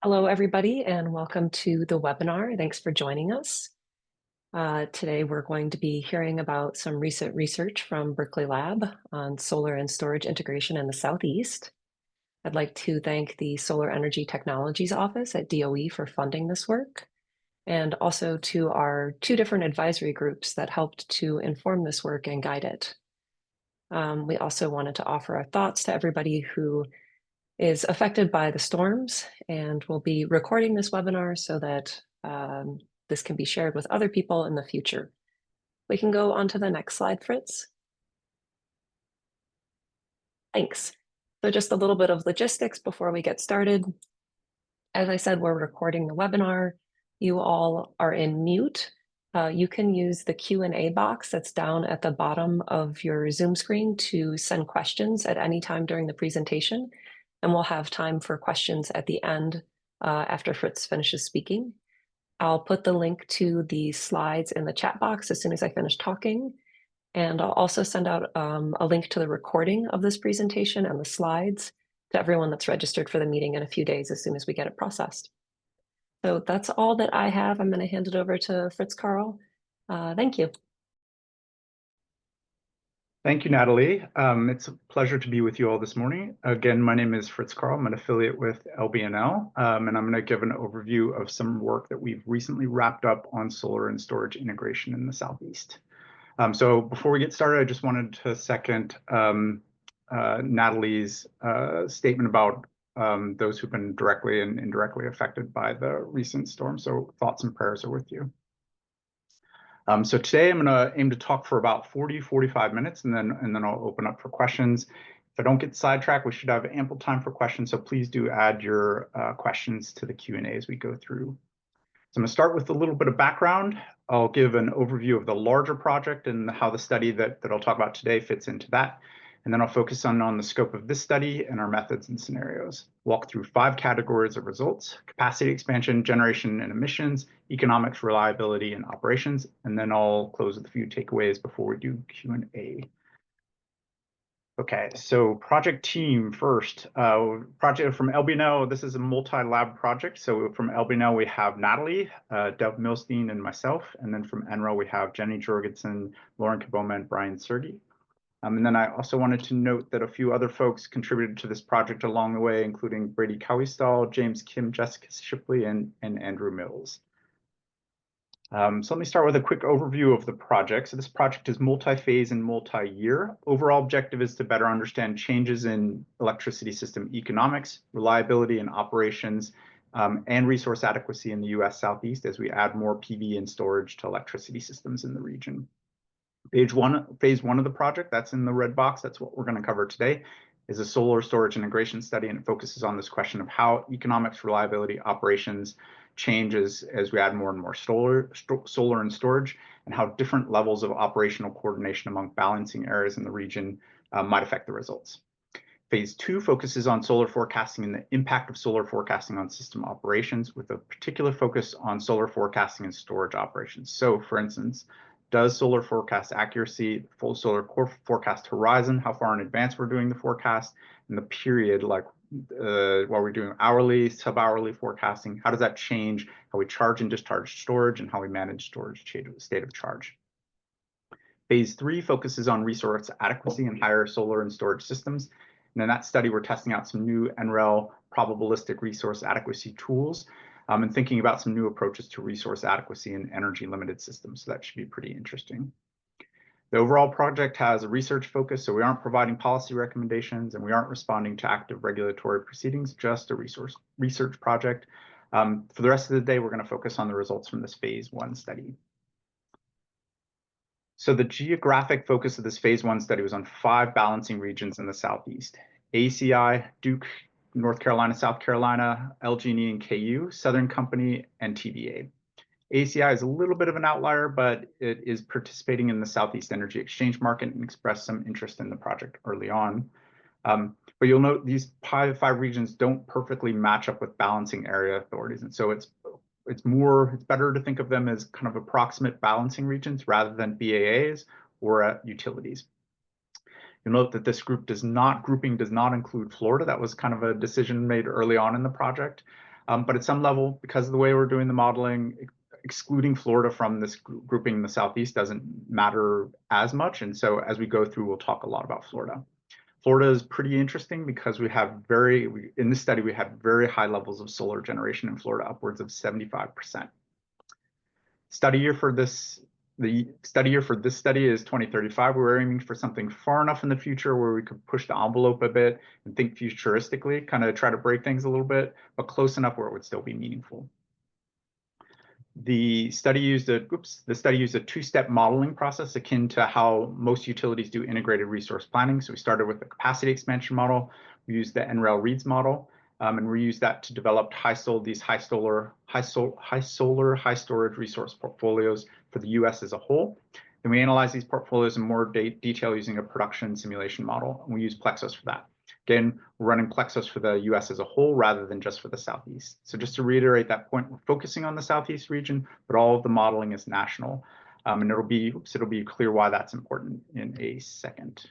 Hello, everybody, and welcome to the webinar. Thanks for joining us. Today, we're going to be hearing about some recent research from Berkeley Lab on solar and storage integration in the Southeast. I'd like to thank the Solar Energy Technologies Office at DOE for funding this work, and also to our two different advisory groups that helped to inform this work and guide it. We also wanted to offer our thoughts to everybody who is affected by the storms, and we'll be recording this webinar so that this can be shared with other people in the future. We can go on to the next slide, Fritz. Thanks. So just a little bit of logistics before we get started. As I said, we're recording the webinar. You all are in mute. You can use the Q&A box that's down at the bottom of your Zoom screen to send questions at any time during the presentation. And we'll have time for questions at the end after Fritz finishes speaking. I'll put the link to the slides in the chat box as soon as I finish talking. And I'll also send out a link to the recording of this presentation and the slides to everyone that's registered for the meeting in a few days as soon as we get it processed. So that's all that I have. I'm going to hand it over to Fritz Karl. Thank you. Thank you, Natalie. It's a pleasure to be with you all this morning. Again, my name is Fritz Karl. I'm an affiliate with LBNL, and I'm going to give an overview of some work that we've recently wrapped up on solar and storage integration in the Southeast. So before we get started, I just wanted to second Natalie's statement about those who've been directly and indirectly affected by the recent storm. So thoughts and prayers are with you. So today I'm going to aim to talk for about 45 minutes, and then I'll open up for questions. If I don't get sidetracked, we should have ample time for questions. So please do add your questions to the Q&A as we go through. So I'm going to start with a little bit of background. I'll give an overview of the larger project and how the study that I'll talk about today fits into that. And then I'll focus on the scope of this study and our methods and scenarios. Walk through 5 categories of results: capacity expansion, generation and emissions, economics, reliability, and operations. And then I'll close with a few takeaways before we do Q&A. Okay, so project team first. Project from LBNL, this is a multi-lab project. So from LBNL, we have Natalie, Dev Milstein, and myself. And then from NREL, we have Jenny Jorgensen, Lauren Kaboma, and Brian Sergi. And then I also wanted to note that a few other folks contributed to this project along the way, including Brady Cowiestall, James Kim, Jessica Shipley, and Andrew Mills. So let me start with a quick overview of the project. So this project is multi-phase and multi-year. Overall objective is to better understand changes in electricity system economics, reliability and operations, and resource adequacy in the US Southeast as we add more PV and storage to electricity systems in the region. Phase one of the project, that's in the red box, that's what we're going to cover today, is a solar storage integration study, and it focuses on this question of how economics, reliability, operations changes as we add more and more solar and storage, and how different levels of operational coordination among balancing areas in the region might affect the results. Phase 2 focuses on solar forecasting and the impact of solar forecasting on system operations, with a particular focus on solar forecasting and storage operations. So, for instance, does solar forecast accuracy, full solar core forecast horizon, how far in advance we're doing the forecast, and the period, like while we're doing hourly, sub-hourly forecasting, how does that change how we charge and discharge storage and how we manage storage state of charge? Phase 3 focuses on resource adequacy and higher solar and storage systems. And in that study, we're testing out some new NREL probabilistic resource adequacy tools, and thinking about some new approaches to resource adequacy in energy limited systems. So that should be pretty interesting. The overall project has a research focus, so we aren't providing policy recommendations and we aren't responding to active regulatory proceedings, just a research project. For the rest of the day, we're going to focus on the results from this phase 1 study. So the geographic focus of this phase 1 study was on 5 balancing regions in the Southeast: ACI, Duke, North Carolina, South Carolina, LG&E and KU, Southern Company, and TVA. ACI is a little bit of an outlier, but it is participating in the Southeast Energy Exchange Market and expressed some interest in the project early on. But you'll note these 5 regions don't perfectly match up with balancing area authorities. And so it's better to think of them as kind of approximate balancing regions rather than BAAs or utilities. You'll note that this grouping does not include Florida. That was kind of a decision made early on in the project. But at some level, because of the way we're doing the modeling, excluding Florida from this grouping in the Southeast doesn't matter as much. And so as we go through, we'll talk a lot about Florida. Florida is pretty interesting because in this study, we had very high levels of solar generation in Florida, upwards of 75%. The study year for this study is 2035. We're aiming for something far enough in the future where we could push the envelope a bit and think futuristically, kind of try to break things a little bit, but close enough where it would still be meaningful. The study used a two-step modeling process akin to how most utilities do integrated resource planning. So we started with the capacity expansion model. We used the NREL READS model, and we used that to develop high storage resource portfolios for the U.S. as a whole. Then we analyzed these portfolios in more detail using a production simulation model, and we use Plexos for that. Again, we're running Plexos for the US as a whole rather than just for the Southeast. So just to reiterate that point, we're focusing on the Southeast region, but all of the modeling is national. And it'll be clear why that's important in a second.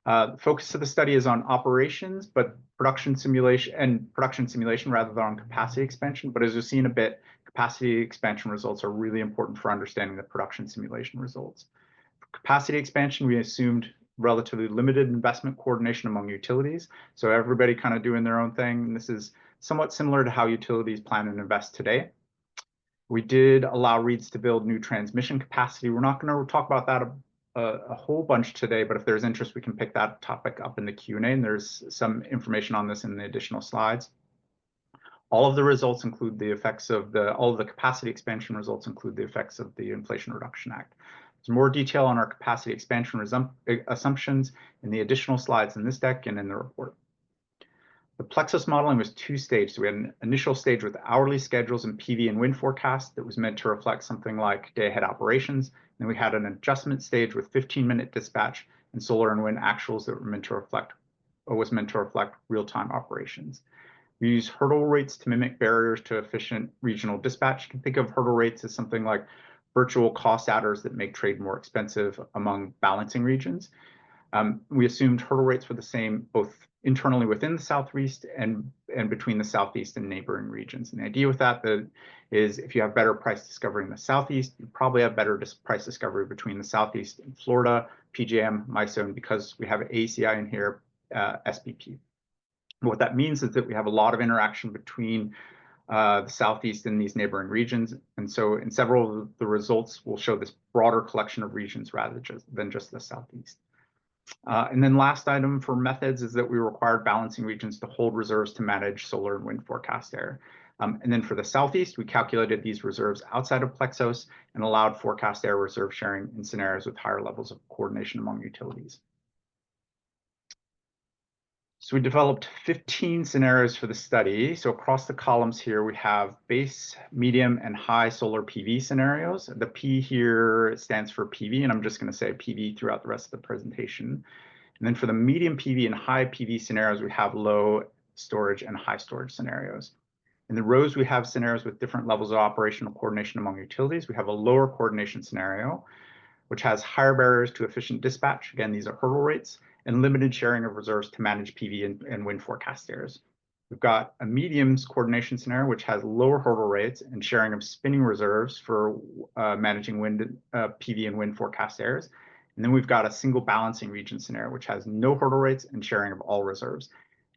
The focus of the study is on operations, but production simulation rather than on capacity expansion. But as you'll see in a bit, capacity expansion results are really important for understanding the production simulation results. For capacity expansion, we assumed relatively limited investment coordination among utilities. So everybody kind of doing their own thing. And this is somewhat similar to how utilities plan and invest today. We did allow READS to build new transmission capacity. We're not going to talk about that a whole bunch today, but if there's interest, we can pick that topic up in the Q&A, and there's some information on this in the additional slides. All of the results include the effects of all of the capacity expansion results include the effects of the Inflation Reduction Act. There's more detail on our capacity expansion assumptions in the additional slides in this deck and in the report. The Plexos modeling was two-staged. So we had an initial stage with hourly schedules and PV and wind forecast that was meant to reflect something like day-ahead operations. Then we had an adjustment stage with 15-minute dispatch and solar and wind actuals that were meant to reflect real-time operations. We use hurdle rates to mimic barriers to efficient regional dispatch. You can think of hurdle rates as something like virtual cost adders that make trade more expensive among balancing regions. We assumed hurdle rates were the same both internally within the Southeast and between the Southeast and neighboring regions. And the idea with that is if you have better price discovery in the Southeast, you probably have better price discovery between the Southeast and Florida, PJM, MISO, and because we have ACI in here, SPP. What that means is that we have a lot of interaction between the Southeast and these neighboring regions. And so in several of the results, we'll show this broader collection of regions rather than just the Southeast. And then last item for methods is that we required balancing regions to hold reserves to manage solar and wind forecast error. And then for the Southeast, we calculated these reserves outside of Plexos and allowed forecast error reserve sharing in scenarios with higher levels of coordination among utilities. So we developed 15 scenarios for the study. So across the columns here, we have base, medium, and high solar PV scenarios. The P here stands for PV, and I'm just going to say PV throughout the rest of the presentation. And then for the medium PV and high PV scenarios, we have low storage and high storage scenarios. In the rows, we have scenarios with different levels of operational coordination among utilities. We have a lower coordination scenario, which has higher barriers to efficient dispatch. Again, these are hurdle rates, and limited sharing of reserves to manage PV and wind forecast errors. We've got a mediums coordination scenario, which has lower hurdle rates and sharing of spinning reserves for managing PV and wind forecast errors. And then we've got a single balancing region scenario, which has no hurdle rates and sharing of all reserves.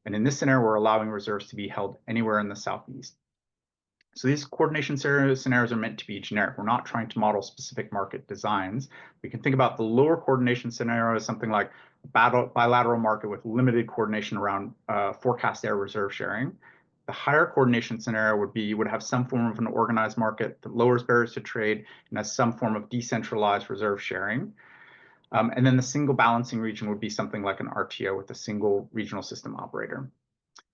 And in this scenario, we're allowing reserves to be held anywhere in the Southeast. So these coordination scenarios are meant to be generic. We're not trying to model specific market designs. We can think about the lower coordination scenario as something like a bilateral market with limited coordination around forecast error reserve sharing. The higher coordination scenario would have some form of an organized market that lowers barriers to trade and has some form of decentralized reserve sharing. And then the single balancing region would be something like an RTO with a single regional system operator.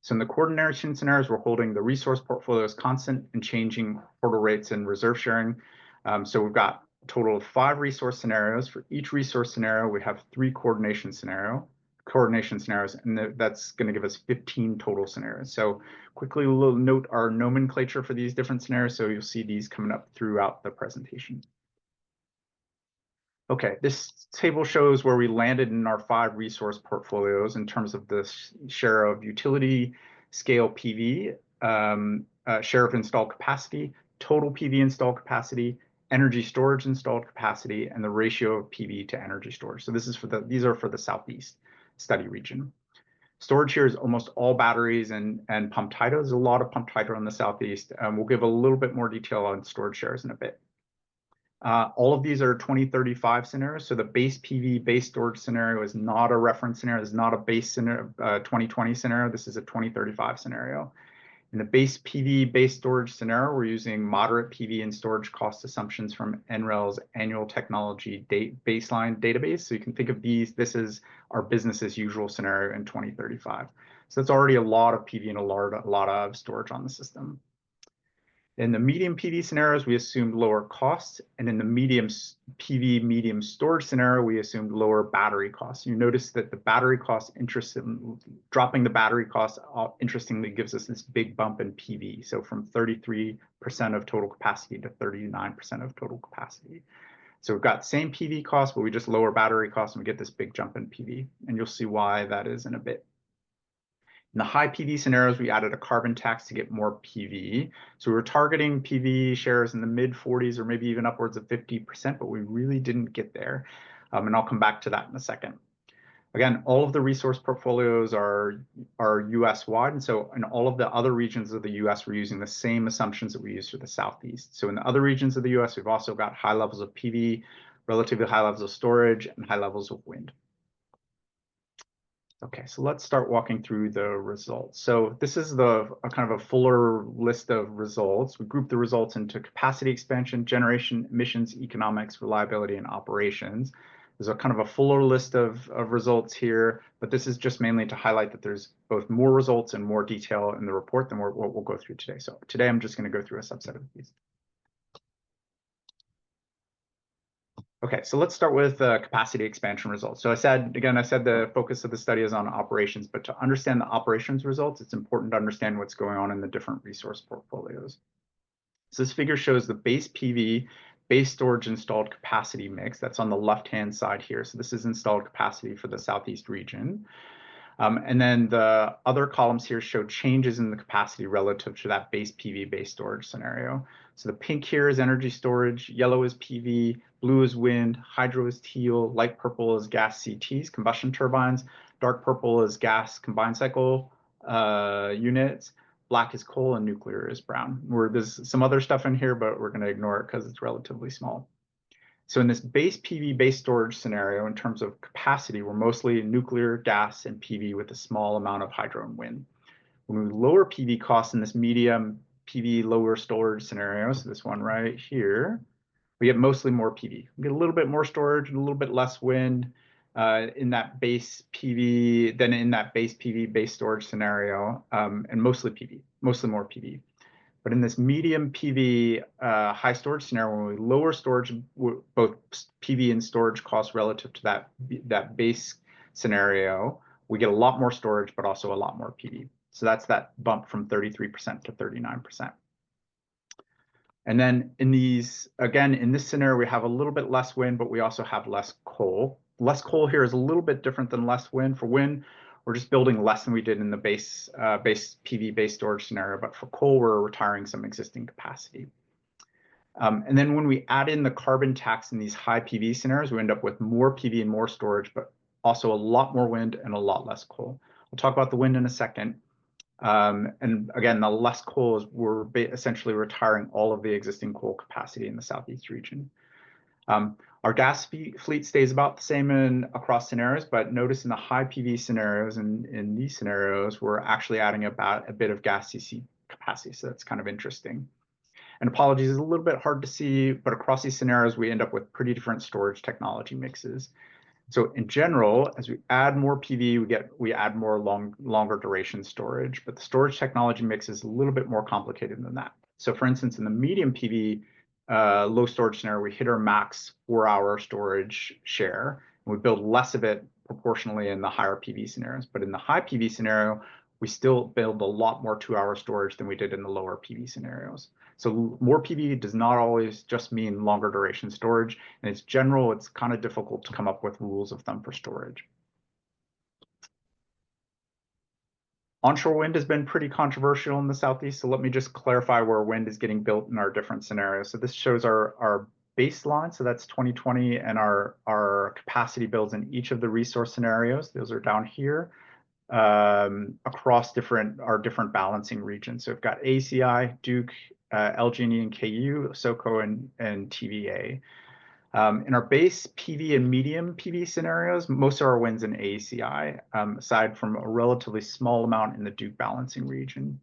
So in the coordination scenarios, we're holding the resource portfolios constant and changing hurdle rates and reserve sharing. So we've got a total of 5 resource scenarios. For each resource scenario, we have 3 coordination scenarios, and that's going to give us 15 total scenarios. So quickly, we'll note our nomenclature for these different scenarios. So you'll see these coming up throughout the presentation. Okay, this table shows where we landed in our 5 resource portfolios in terms of the share of utility scale PV share of installed capacity, total PV installed capacity, energy storage installed capacity, and the ratio of PV to energy storage. So these are for the Southeast study region. Storage here is almost all batteries and pumped hydro. There's a lot of pumped hydro in the Southeast. We'll give a little bit more detail on storage shares in a bit. All of these are 2035 scenarios. So the base PV, base storage scenario is not a reference scenario. It's not a base scenario, 2020 scenario. This is a 2035 scenario. In the base PV, base storage scenario, we're using moderate PV and storage cost assumptions from NREL's annual technology baseline database. So you can think of this is our business as usual scenario in 2035. So that's already a lot of PV and a lot of storage on the system. In the medium PV scenarios, we assumed lower costs, and in the medium PV, medium storage scenario, we assumed lower battery costs. You notice that the battery cost, dropping the battery cost, interestingly gives us this big bump in PV. So from 33% of total capacity to 39% of total capacity. So we've got same PV costs, but we just lower battery costs and we get this big jump in PV. And you'll see why that is in a bit. In the high PV scenarios, we added a carbon tax to get more PV. So we were targeting PV shares in the mid 40s or maybe even upwards of 50%, but we really didn't get there. And I'll come back to that in a second. Again, all of the resource portfolios are US wide. And so in all of the other regions of the US, we're using the same assumptions that we use for the Southeast. So in the other regions of the US, we've also got high levels of PV, relatively high levels of storage, and high levels of wind. Okay, so let's start walking through the results. So this is a kind of a fuller list of results. We group the results into capacity expansion, generation, emissions, economics, reliability, and operations. There's a kind of a fuller list of results here, but this is just mainly to highlight that there's both more results and more detail in the report than what we'll go through today. So today I'm just going to go through a subset of these. Okay, so let's start with capacity expansion results. So I said the focus of the study is on operations, but to understand the operations results, it's important to understand what's going on in the different resource portfolios. So this figure shows the base PV, base storage installed capacity mix. That's on the left-hand side here. So this is installed capacity for the Southeast region. And then the other columns here show changes in the capacity relative to that base PV, base storage scenario. So the pink here is energy storage, yellow is PV, blue is wind, hydro is teal, light purple is gas CTs, combustion turbines, dark purple is gas combined cycle units, black is coal, and nuclear is brown. There's some other stuff in here, but we're going to ignore it because it's relatively small. So in this base PV, base storage scenario, in terms of capacity, we're mostly nuclear, gas, and PV with a small amount of hydro and wind. When we lower PV costs in this medium PV lower storage scenario, so this one right here, we get mostly more PV. We get a little bit more storage and a little bit less wind in that base PV than in that base PV, base storage scenario, and mostly PV, mostly more PV. But in this medium PV high storage scenario, when we lower storage, both PV and storage costs relative to that base scenario, we get a lot more storage, but also a lot more PV. So that's that bump from 33% to 39%. And then in these, again, in this scenario, we have a little bit less wind, but we also have less coal. Less coal here is a little bit different than less wind. For wind, we're just building less than we did in the base PV base storage scenario, but for coal, we're retiring some existing capacity. And then when we add in the carbon tax in these high PV scenarios, we end up with more PV and more storage, but also a lot more wind and a lot less coal. We'll talk about the wind in a second. And again, the less coal is we're essentially retiring all of the existing coal capacity in the Southeast region. Our gas fleet stays about the same across scenarios, but notice in the high PV scenarios and in these scenarios, we're actually adding about a bit of gas CC capacity. So that's kind of interesting. And apologies, it's a little bit hard to see, but across these scenarios, we end up with pretty different storage technology mixes. So in general, as we add more PV, we add more longer duration storage, but the storage technology mix is a little bit more complicated than that. So for instance, in the medium PV low storage scenario, we hit our max 4-hour storage share, and we build less of it proportionally in the higher PV scenarios. But in the high PV scenario, we still build a lot more 2-hour storage than we did in the lower PV scenarios. So more PV does not always just mean longer duration storage. And it's general, it's kind of difficult to come up with rules of thumb for storage. Onshore wind has been pretty controversial in the Southeast, so let me just clarify where wind is getting built in our different scenarios. So this shows our baseline, so that's 2020, and our capacity builds in each of the resource scenarios. Those are down here across our different balancing regions. So we've got ACI, Duke, LG&E and KU, SoCo, and TVA. In our base PV and medium PV scenarios, most of our winds in ACI, aside from a relatively small amount in the Duke balancing region.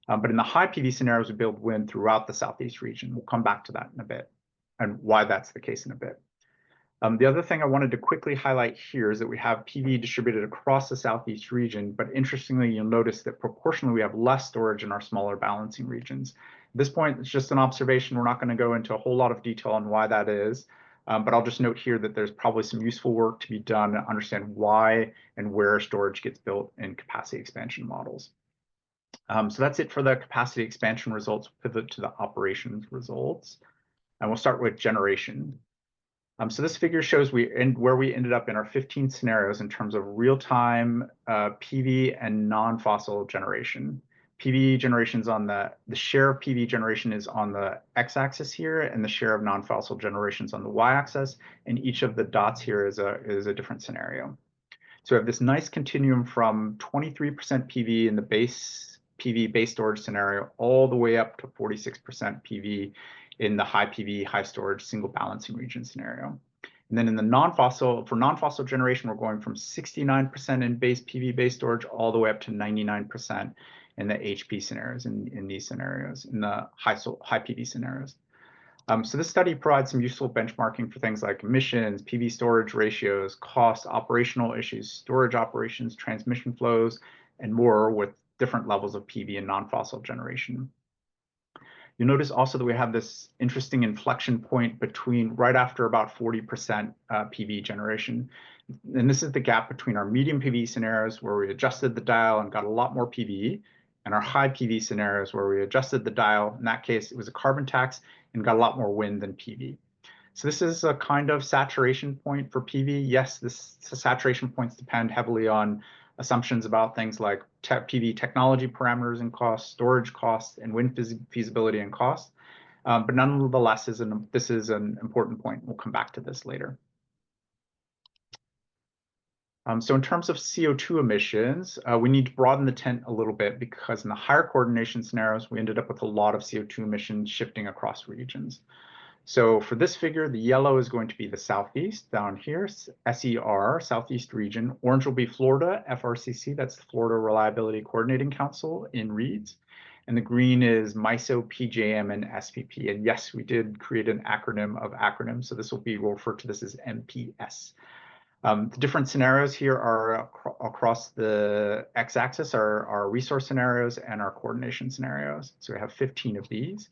But in the high PV scenarios, we build wind throughout the Southeast region. We'll come back to that in a bit and why that's the case in a bit. The other thing I wanted to quickly highlight here is that we have PV distributed across the Southeast region, but interestingly, you'll notice that proportionally we have less storage in our smaller balancing regions. At this point, it's just an observation. We're not going to go into a whole lot of detail on why that is, but I'll just note here that there's probably some useful work to be done to understand why and where storage gets built in capacity expansion models. So that's it for the capacity expansion results. Pivot to the operations results, and we'll start with generation. So this figure shows where we ended up in our 15 scenarios in terms of real-time PV and non-fossil generation. PV generation's on the share of PV generation is on the x-axis here, and the share of non-fossil generation's on the y-axis, and each of the dots here is a different scenario. So we have this nice continuum from 23% PV in the base PV base storage scenario all the way up to 46% PV in the high PV, high storage, single balancing region scenario. And then in the for non-fossil generation, we're going from 69% in base PV base storage all the way up to 99% in the HP scenarios, in these scenarios, in the high PV scenarios. So this study provides some useful benchmarking for things like emissions, PV storage ratios, cost, operational issues, storage operations, transmission flows, and more with different levels of PV and non-fossil generation. You'll notice also that we have this interesting inflection point between right after about 40% PV generation. And this is the gap between our medium PV scenarios where we adjusted the dial and got a lot more PV, and our high PV scenarios where we adjusted the dial. In that case, it was a carbon tax and got a lot more wind than PV. So this is a kind of saturation point for PV. Yes, the saturation points depend heavily on assumptions about things like PV technology parameters and costs, storage costs, and wind feasibility and cost. But nonetheless, this is an important point. We'll come back to this later. So in terms of CO2 emissions, we need to broaden the tent a little bit because in the higher coordination scenarios, we ended up with a lot of CO2 emissions shifting across regions. So for this figure, the yellow is going to be the Southeast down here, SER, Southeast region. Orange will be Florida, FRCC, that's the Florida Reliability Coordinating Council in Reeds. And the green is MISO, PJM, and SPP. And yes, we did create an acronym of acronyms. So this will be, we'll refer to this as MPS. The different scenarios here are across the x-axis are our resource scenarios and our coordination scenarios. So we have 15 of these.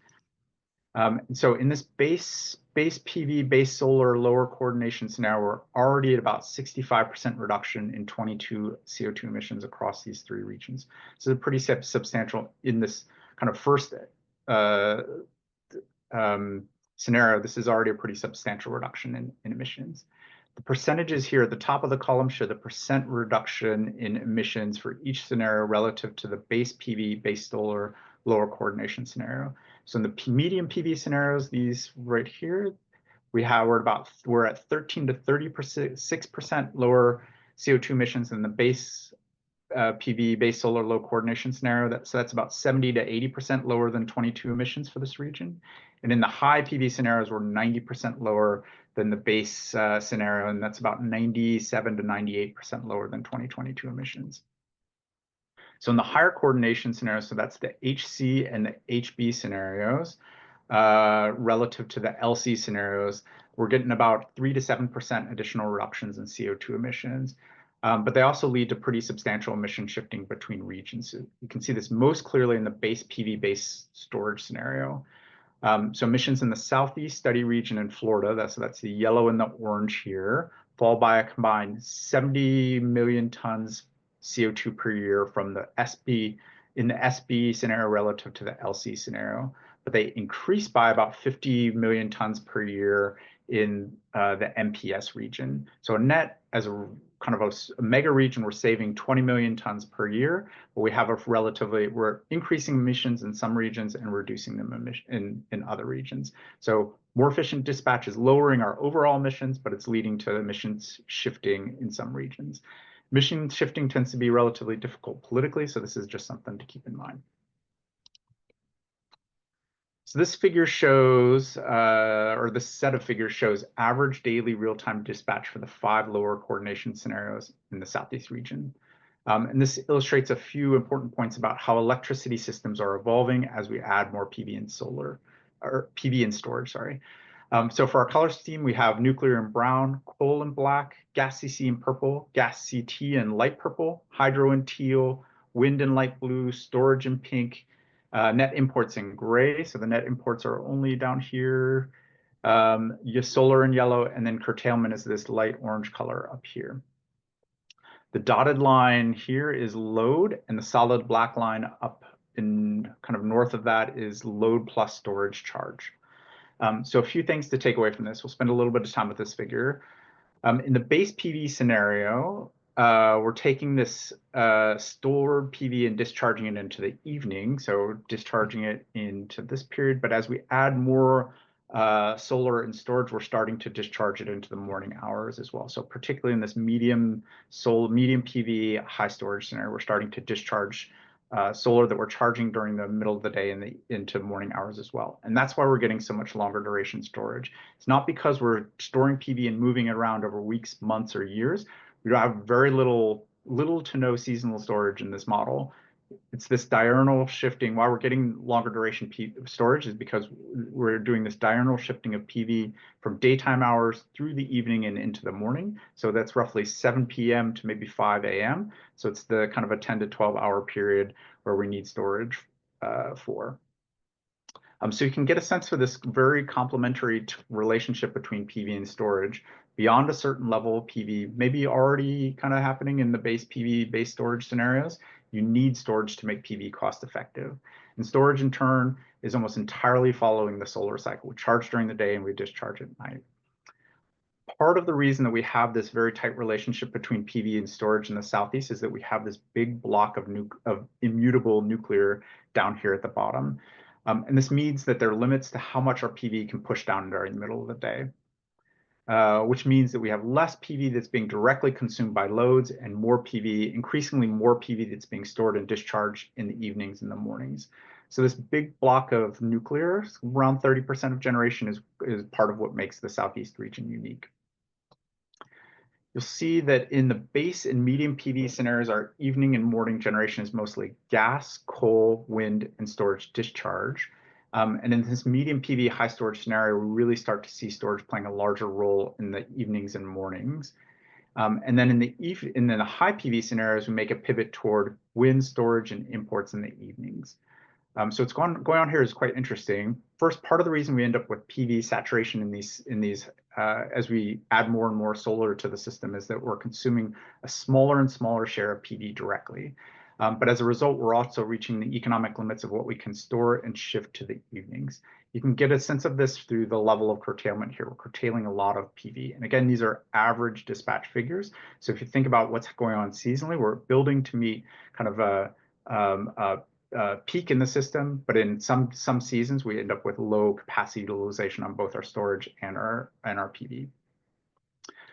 So in this base PV, base solar, lower coordination scenario, we're already at about 65% reduction in 22 CO2 emissions across these three regions. So it's pretty substantial in this kind of first scenario. This is already a pretty substantial reduction in emissions. The percentages here at the top of the column show the percent reduction in emissions for each scenario relative to the base PV, base solar, lower coordination scenario. So in the medium PV scenarios, these right here, we're at 13 to 36% lower CO2 emissions than the base PV, base solar, low coordination scenario. So that's about 70 to 80% lower than 22 emissions for this region. And in the high PV scenarios, we're 90% lower than the base scenario, and that's about 97 to 98% lower than 2022 emissions. So in the higher coordination scenarios, so that's the HC and the HB scenarios, relative to the LC scenarios, we're getting about 3 to 7% additional reductions in CO2 emissions. But they also lead to pretty substantial emission shifting between regions. So you can see this most clearly in the base PV base storage scenario. So emissions in the Southeast study region in Florida, that's the yellow and the orange here, fall by a combined 70 million tons CO2 per year from the in the SB scenario relative to the LC scenario, but they increase by about 50 million tons per year in the MPS region. So a net, as a kind of a mega region, we're saving 20 million tons per year, but we have we're increasing emissions in some regions and reducing them in other regions. So more efficient dispatch is lowering our overall emissions, but it's leading to emissions shifting in some regions. Emission shifting tends to be relatively difficult politically, so this is just something to keep in mind. So this figure shows, or this set of figures shows average daily real-time dispatch for the 5 lower coordination scenarios in the Southeast region. And this illustrates a few important points about how electricity systems are evolving as we add more PV and solar, or PV and storage, sorry. So for our color scheme, we have nuclear in brown, coal in black, gas CC in purple, gas CT in light purple, hydro in teal, wind in light blue, storage in pink, net imports in gray. So the net imports are only down here, solar in yellow, and then curtailment is this light orange color up here. The dotted line here is load, and the solid black line up in kind of north of that is load plus storage charge. So a few things to take away from this. We'll spend a little bit of time with this figure. In the base PV scenario, we're taking this stored PV and discharging it into the evening, so discharging it into this period. But as we add more solar and storage, we're starting to discharge it into the morning hours as well. So particularly in this medium PV, high storage scenario, we're starting to discharge solar that we're charging during the middle of the day and into morning hours as well. And that's why we're getting so much longer duration storage. It's not because we're storing PV and moving it around over weeks, months, or years. We have very little to no seasonal storage in this model. It's this diurnal shifting. Why we're getting longer duration storage is because we're doing this diurnal shifting of PV from daytime hours through the evening and into the morning. So that's roughly 7 p.m. to maybe 5 a.m. So it's the kind of a 10 to 12 hour period where we need storage for. So you can get a sense for this very complementary relationship between PV and storage. Beyond a certain level, PV may be already kind of happening in the base PV, base storage scenarios. You need storage to make PV cost effective. And storage, in turn, is almost entirely following the solar cycle. We charge during the day and we discharge at night. Part of the reason that we have this very tight relationship between PV and storage in the Southeast is that we have this big block of immutable nuclear down here at the bottom. And this means that there are limits to how much our PV can push down during the middle of the day, which means that we have less PV that's being directly consumed by loads and more PV, increasingly more PV that's being stored and discharged in the evenings and the mornings. So this big block of nuclear, around 30% of generation, is part of what makes the Southeast region unique. You'll see that in the base and medium PV scenarios, our evening and morning generation is mostly gas, coal, wind, and storage discharge. And in this medium PV high storage scenario, we really start to see storage playing a larger role in the evenings and mornings. And then in the high PV scenarios, we make a pivot toward wind storage and imports in the evenings. So what's going on here is quite interesting. First, part of the reason we end up with PV saturation in these as we add more and more solar to the system is that we're consuming a smaller and smaller share of PV directly. But as a result, we're also reaching the economic limits of what we can store and shift to the evenings. You can get a sense of this through the level of curtailment here. We're curtailing a lot of PV. And again, these are average dispatch figures. So if you think about what's going on seasonally, we're building to meet kind of a peak in the system, but in some seasons we end up with low capacity utilization on both our storage and our PV.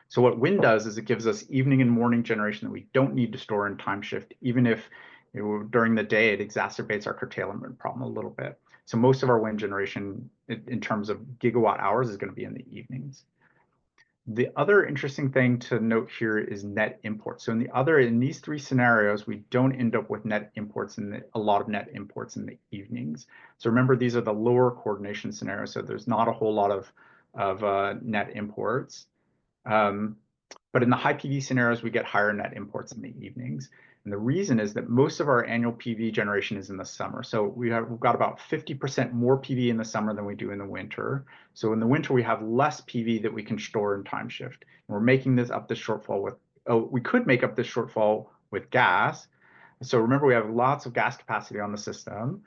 So what wind does is it gives us evening and morning generation that we don't need to store in time shift, even if during the day it exacerbates our curtailment problem a little bit. So most of our wind generation in terms of gigawatt hours is going to be in the evenings. The other interesting thing to note here is net imports. So in these three scenarios, we don't end up with net imports a lot of net imports in the evenings. So remember, these are the lower coordination scenarios, so there's not a whole lot of net imports. But in the high PV scenarios, we get higher net imports in the evenings. And the reason is that most of our annual PV generation is in the summer. So we've got about 50% more PV in the summer than we do in the winter. So in the winter, we have less PV that we can store in time shift. And we're making this shortfall with, we could make up this shortfall with gas. So remember, we have lots of gas capacity on the system.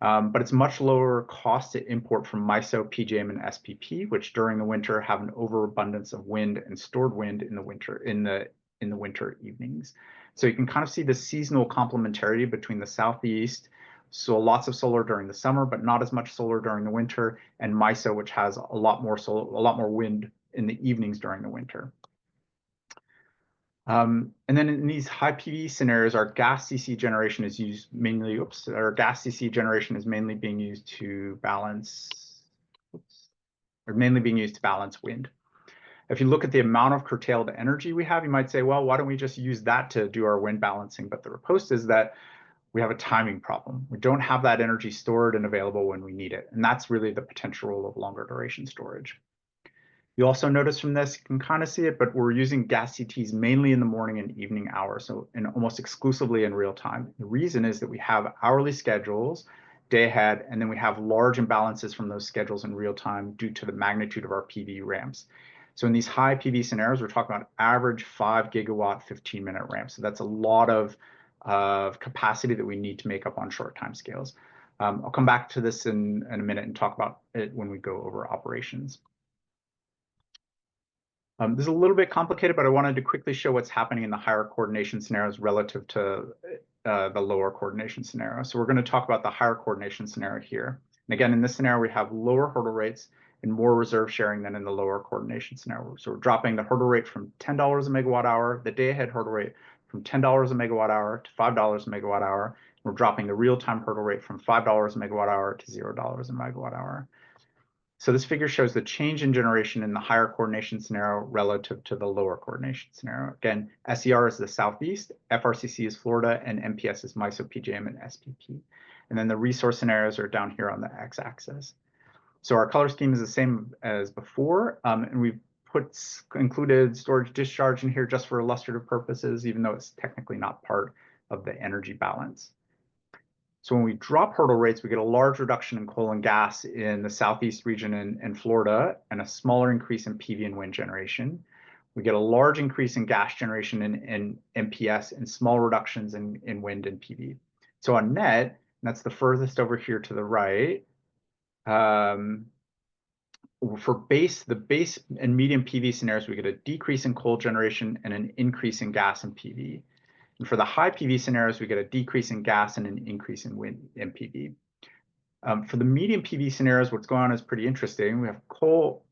But it's much lower cost to import from MISO, PJM, and SPP, which during the winter have an overabundance of wind and stored wind in the winter evenings. So you can kind of see the seasonal complementarity between the Southeast, so lots of solar during the summer, but not as much solar during the winter, and MISO, which has a lot more wind in the evenings during the winter. And then in these high PV scenarios, our gas CC generation is used mainly, our gas CC generation is mainly being used to balance, wind. If you look at the amount of curtailed energy we have, you might say, well, why don't we just use that to do our wind balancing? But the riposte is that we have a timing problem. We don't have that energy stored and available when we need it. And that's really the potential role of longer duration storage. You also notice from this, you can kind of see it, but we're using gas CTs mainly in the morning and evening hours, so and almost exclusively in real time. The reason is that we have hourly schedules, day ahead, and then we have large imbalances from those schedules in real time due to the magnitude of our PV ramps. So in these high PV scenarios, we're talking about average 5 gigawatt, 15-minute ramps. So that's a lot of capacity that we need to make up on short time scales. I'll come back to this in a minute and talk about it when we go over operations. This is a little bit complicated, but I wanted to quickly show what's happening in the higher coordination scenarios relative to the lower coordination scenario. So we're going to talk about the higher coordination scenario here. And again, in this scenario, we have lower hurdle rates and more reserve sharing than in the lower coordination scenario. So we're dropping the hurdle rate from $10 a megawatt hour, the day ahead hurdle rate from $10 a megawatt hour to $5 a megawatt hour. We're dropping the real-time hurdle rate from $5 a megawatt hour to $0 a megawatt hour. So this figure shows the change in generation in the higher coordination scenario relative to the lower coordination scenario. Again, SER is the Southeast, FRCC is Florida, and MPS is MISO, PJM, and SPP. And then the resource scenarios are down here on the x-axis. So our color scheme is the same as before, and we've included storage discharge in here just for illustrative purposes, even though it's technically not part of the energy balance. So when we drop hurdle rates, we get a large reduction in coal and gas in the Southeast region and Florida, and a smaller increase in PV and wind generation. We get a large increase in gas generation in MPS and small reductions in wind and PV. So on net, and that's the furthest over here to the right, for the base and medium PV scenarios, we get a decrease in coal generation and an increase in gas and PV. And for the high PV scenarios, we get a decrease in gas and an increase in wind and PV. For the medium PV scenarios, what's going on is pretty interesting. We have coal.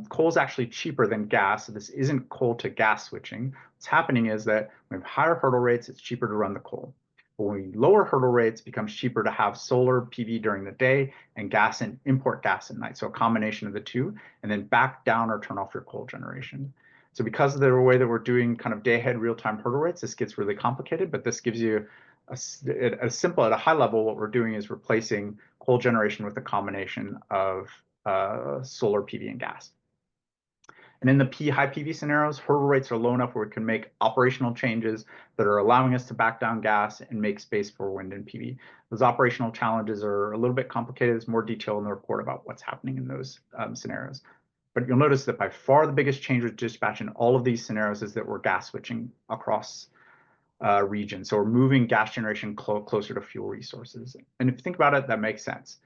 Coal is actually cheaper than gas, so this isn't coal to gas switching. What's happening is that when we have higher hurdle rates, it's cheaper to run the coal. But when we lower hurdle rates, it becomes cheaper to have solar PV during the day and gas and import gas at night. So a combination of the two, and then back down or turn off your coal generation. So because of the way that we're doing kind of day ahead real-time hurdle rates, this gets really complicated, but this gives you at a high level, what we're doing is replacing coal generation with a combination of solar PV and gas. And in the high PV scenarios, hurdle rates are low enough where we can make operational changes that are allowing us to back down gas and make space for wind and PV. Those operational challenges are a little bit complicated. There's more detail in the report about what's happening in those scenarios. But you'll notice that by far the biggest change with dispatch in all of these scenarios is that we're gas switching across regions. So we're moving gas generation closer to fuel resources. And if you think about it, that makes sense.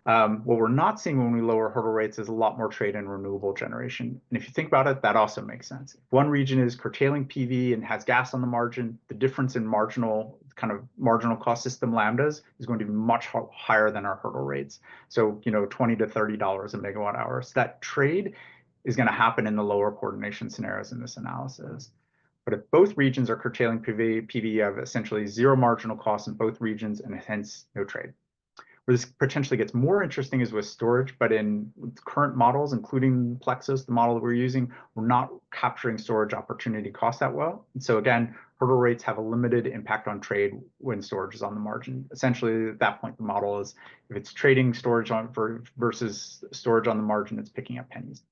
What we're not seeing when we lower hurdle rates is a lot more trade in renewable generation. And if you think about it, that also makes sense. If one region is curtailing PV and has gas on the margin, the difference in marginal cost system lambdas is going to be much higher than our hurdle rates. So, $20 to $30 a megawatt hour. So that trade is going to happen in the lower coordination scenarios in this analysis. But if both regions are curtailing PV, you have essentially zero marginal costs in both regions and hence no trade. Where this potentially gets more interesting is with storage, but in current models, including Plexus, the model that we're using, we're not capturing storage opportunity cost that well. And so again, hurdle rates have a limited impact on trade when storage is on the margin. Essentially, at that point, the model is if it's trading storage versus storage on the margin, it's picking up pennies.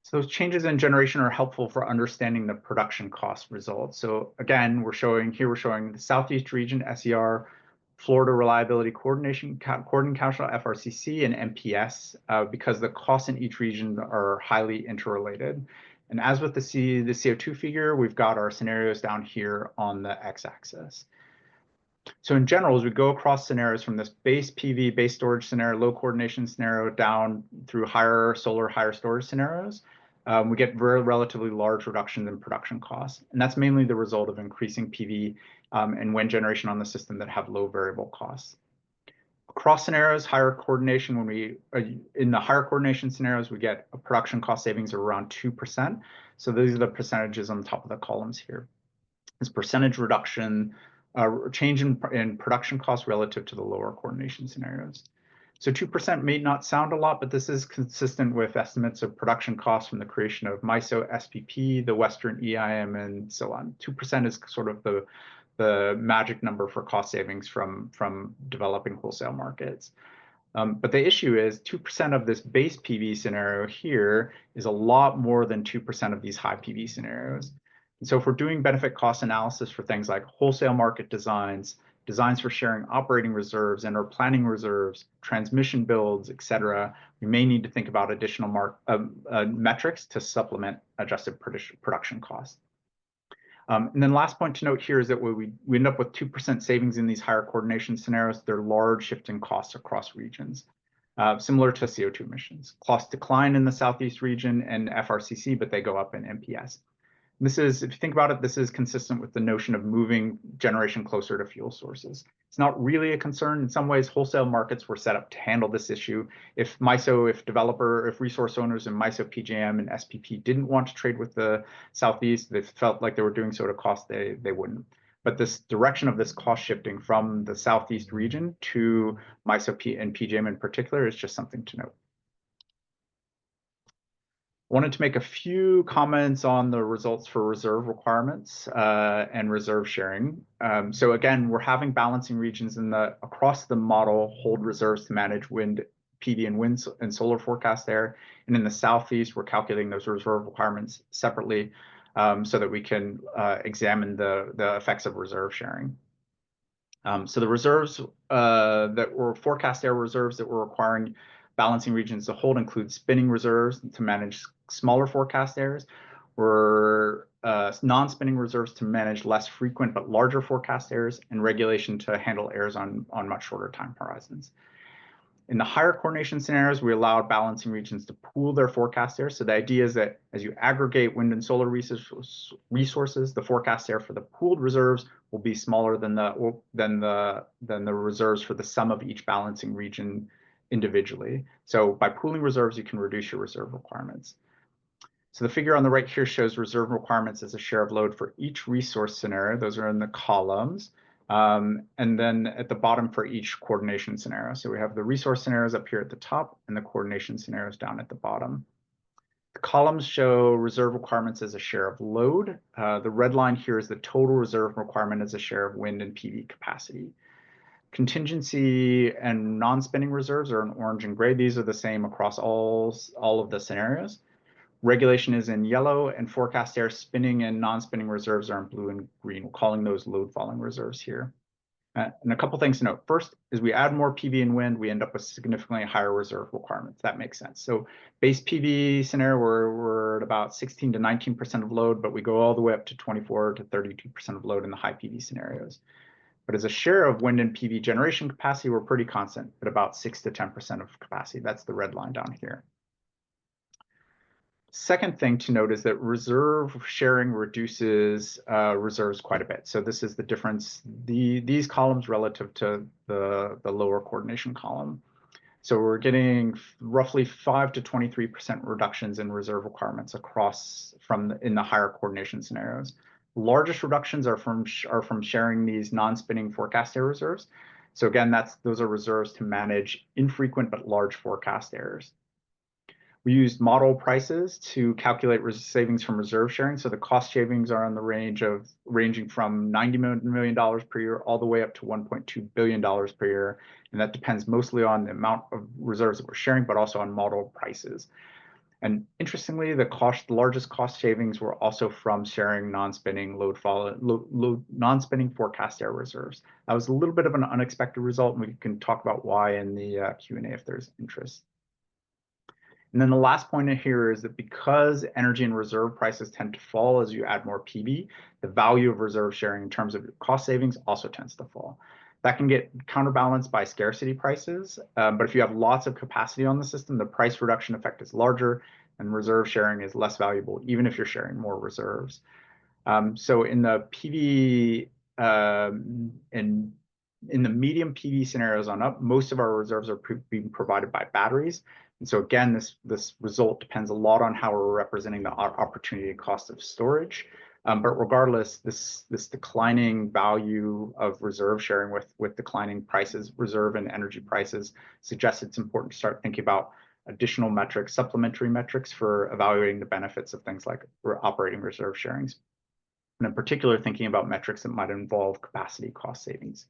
So those changes in generation are helpful for understanding the production cost results. So again, we're showing the Southeast region, SER, Florida Reliability Coordination Council, FRCC, and MPS, because the costs in each region are highly interrelated. And as with the CO2 figure, we've got our scenarios down here on the x-axis. So in general, as we go across scenarios from this base PV, base storage scenario, low coordination scenario down through higher solar, higher storage scenarios, we get very relatively large reductions in production costs. And that's mainly the result of increasing PV and wind generation on the system that have low variable costs. Across scenarios, higher coordination, when we, in the higher coordination scenarios, we get a production cost savings of around 2%. So these are the percentages on the top of the columns here. This percentage reduction, change in production costs relative to the lower coordination scenarios. So 2% may not sound a lot, but this is consistent with estimates of production costs from the creation of MISO, SPP, the Western EIM, and so on. 2% is sort of the magic number for cost savings from developing wholesale markets. But the issue is 2% of this base PV scenario here is a lot more than 2% of these high PV scenarios. And so if we're doing benefit cost analysis for things like wholesale market designs, designs for sharing operating reserves and or planning reserves, transmission builds, et cetera, we may need to think about additional metrics to supplement adjusted production costs. And then last point to note here is that we end up with 2% savings in these higher coordination scenarios. They're large shifting costs across regions, similar to CO2 emissions. Costs decline in the Southeast region and FRCC, but they go up in MPS. This is, if you think about it, this is consistent with the notion of moving generation closer to fuel sources. It's not really a concern. In some ways, wholesale markets were set up to handle this issue. If MISO, if resource owners in MISO, PJM, and SPP didn't want to trade with the Southeast, they felt like they were doing so at a cost, they wouldn't. But this direction of this cost shifting from the Southeast region to MISO and PJM in particular is just something to note. Wanted to make a few comments on the results for reserve requirements and reserve sharing. So again, we're having balancing regions across the model hold reserves to manage wind, PV and wind and solar forecast there. And in the Southeast, we're calculating those reserve requirements separately so that we can examine the effects of reserve sharing. So the reserves that were forecast air reserves that we're requiring balancing regions to hold include spinning reserves to manage smaller forecast errors, or non-spinning reserves to manage less frequent but larger forecast errors, and regulation to handle errors on much shorter time horizons. In the higher coordination scenarios, we allowed balancing regions to pool their forecast errors. So the idea is that as you aggregate wind and solar resources, the forecast error for the pooled reserves will be smaller than the reserves for the sum of each balancing region individually. So by pooling reserves, you can reduce your reserve requirements. So the figure on the right here shows reserve requirements as a share of load for each resource scenario. Those are in the columns. And then at the bottom for each coordination scenario. So we have the resource scenarios up here at the top and the coordination scenarios down at the bottom. The columns show reserve requirements as a share of load. The red line here is the total reserve requirement as a share of wind and PV capacity. Contingency and non-spinning reserves are in orange and gray. These are the same across all of the scenarios. Regulation is in yellow, and forecast air spinning and non-spinning reserves are in blue and green. We're calling those load falling reserves here. And a couple things to note. First, as we add more PV and wind, we end up with significantly higher reserve requirements. That makes sense. So base PV scenario, we're at about 16 to 19% of load, but we go all the way up to 24 to 32% of load in the high PV scenarios. But as a share of wind and PV generation capacity, we're pretty constant at about 6 to 10% of capacity. That's the red line down here. Second thing to note is that reserve sharing reduces reserves quite a bit. So this is the difference, these columns relative to the lower coordination column. So we're getting roughly 5 to 23% reductions in reserve requirements in the higher coordination scenarios. Largest reductions are from sharing these non-spinning forecast error reserves. So again, those are reserves to manage infrequent but large forecast errors. We used model prices to calculate savings from reserve sharing. So the cost savings are in the ranging from $90 million per year all the way up to $1.2 billion per year. And that depends mostly on the amount of reserves that we're sharing, but also on model prices. And interestingly, the largest cost savings were also from sharing non-spinning non-spinning forecast error reserves. That was a little bit of an unexpected result, and we can talk about why in the Q&A if there's interest. And then the last point in here is that because energy and reserve prices tend to fall as you add more PV, the value of reserve sharing in terms of cost savings also tends to fall. That can get counterbalanced by scarcity prices, but if you have lots of capacity on the system, the price reduction effect is larger and reserve sharing is less valuable, even if you're sharing more reserves. So in the PV, in the medium PV scenarios on up, most of our reserves are being provided by batteries. And so again, this result depends a lot on how we're representing the opportunity cost of storage. But regardless, this declining value of reserve sharing with declining prices, reserve and energy prices, suggests it's important to start thinking about additional metrics, supplementary metrics for evaluating the benefits of things like operating reserve sharings. And in particular, thinking about metrics that might involve capacity cost savings.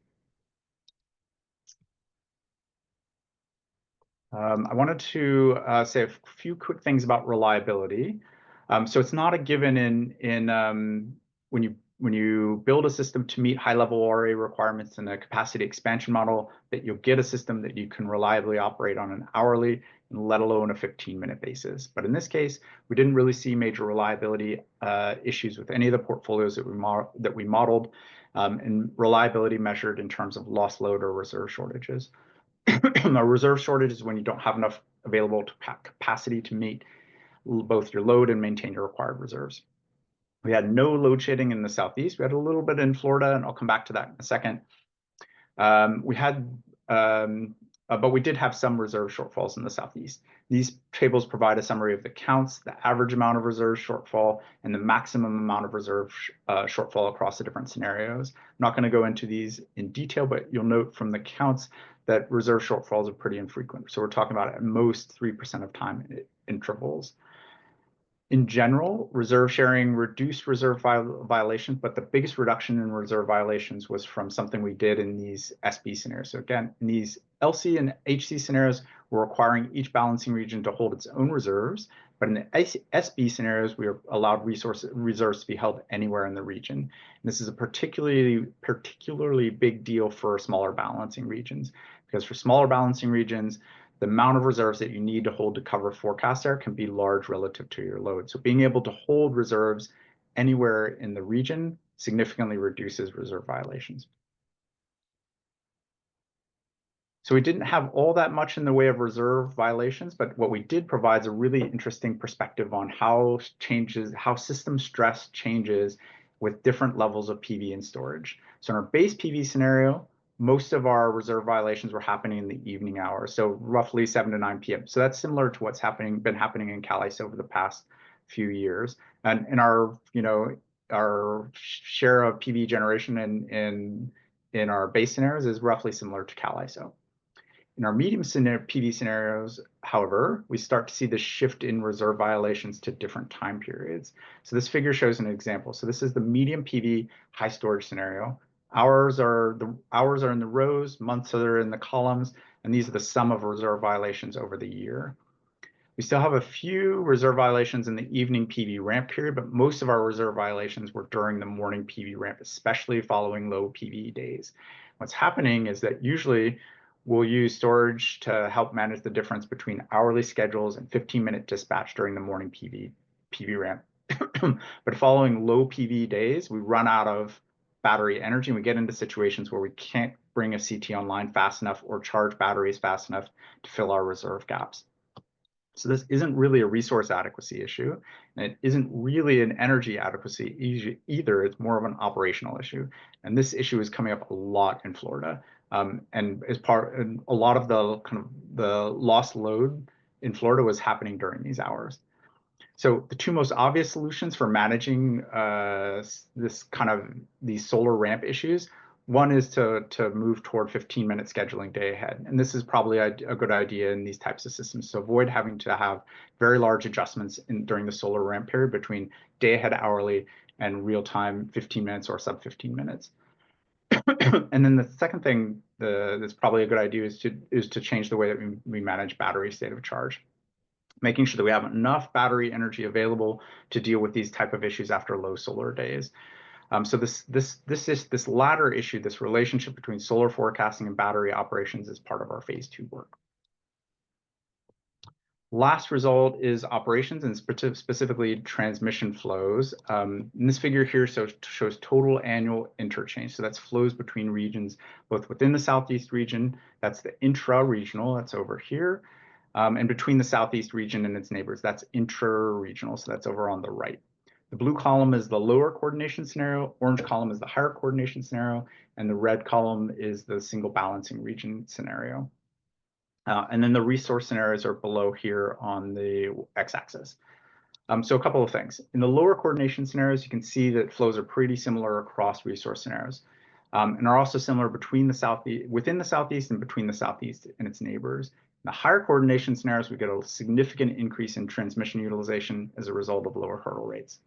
I wanted to say a few quick things about reliability. So it's not a given when you build a system to meet high-level RA requirements in a capacity expansion model that you'll get a system that you can reliably operate on an hourly and let alone a 15-minute basis. But in this case, we didn't really see major reliability issues with any of the portfolios that we modeled, and reliability measured in terms of lost load or reserve shortages. A reserve shortage is when you don't have enough available capacity to meet both your load and maintain your required reserves. We had no load shedding in the Southeast. We had a little bit in Florida, and I'll come back to that in a second. But we did have some reserve shortfalls in the Southeast. These tables provide a summary of the counts, the average amount of reserve shortfall, and the maximum amount of reserve shortfall across the different scenarios. I'm not going to go into these in detail, but you'll note from the counts that reserve shortfalls are pretty infrequent. So we're talking about at most 3% of time intervals. In general, reserve sharing reduced reserve violations, but the biggest reduction in reserve violations was from something we did in these SB scenarios. So again, in these LC and HC scenarios, we're requiring each balancing region to hold its own reserves, but in the SB scenarios, we are allowed reserves to be held anywhere in the region. And this is a particularly big deal for smaller balancing regions, because for smaller balancing regions, the amount of reserves that you need to hold to cover forecast error can be large relative to your load. So being able to hold reserves anywhere in the region significantly reduces reserve violations. So we didn't have all that much in the way of reserve violations, but what we did provides a really interesting perspective on how system stress changes with different levels of PV and storage. So in our base PV scenario, most of our reserve violations were happening in the evening hours, so roughly 7 to 9 p.m. So that's similar to what's been happening in Calais over the past few years. And in our share of PV generation in our base scenarios is roughly similar to Calais. In our medium PV scenarios, however, we start to see the shift in reserve violations to different time periods. So this figure shows an example. So this is the medium PV high storage scenario. Hours are in the rows, months are in the columns, and these are the sum of reserve violations over the year. We still have a few reserve violations in the evening PV ramp period, but most of our reserve violations were during the morning PV ramp, especially following low PV days. What's happening is that usually we'll use storage to help manage the difference between hourly schedules and 15-minute dispatch during the morning PV ramp. But following low PV days, we run out of battery energy and we get into situations where we can't bring a CT online fast enough or charge batteries fast enough to fill our reserve gaps. So this isn't really a resource adequacy issue, and it isn't really an energy adequacy either. It's more of an operational issue. And this issue is coming up a lot in Florida. And a lot of the lost load in Florida was happening during these hours. So the two most obvious solutions for managing these solar ramp issues, one is to move toward 15-minute scheduling day ahead. And this is probably a good idea in these types of systems. So avoid having to have very large adjustments during the solar ramp period between day ahead hourly and real time 15 minutes or sub 15 minutes. And then the second thing that's probably a good idea is to change the way that we manage battery state of charge, making sure that we have enough battery energy available to deal with these type of issues after low solar days. So this latter issue, this relationship between solar forecasting and battery operations, is part of our phase 2 work. Last result is operations and specifically transmission flows. And this figure here shows total annual interchange. So that's flows between regions, both within the Southeast region, that's the intra-regional, that's over here, and between the Southeast region and its neighbors, that's intra-regional, so that's over on the right. The blue column is the lower coordination scenario, orange column is the higher coordination scenario, and the red column is the single balancing region scenario. And then the resource scenarios are below here on the x-axis. So a couple of things. In the lower coordination scenarios, you can see that flows are pretty similar across resource scenarios, and are also similar between the Southeast, within the Southeast and between the Southeast and its neighbors. In the higher coordination scenarios, we get a significant increase in transmission utilization as a result of lower hurdle rates.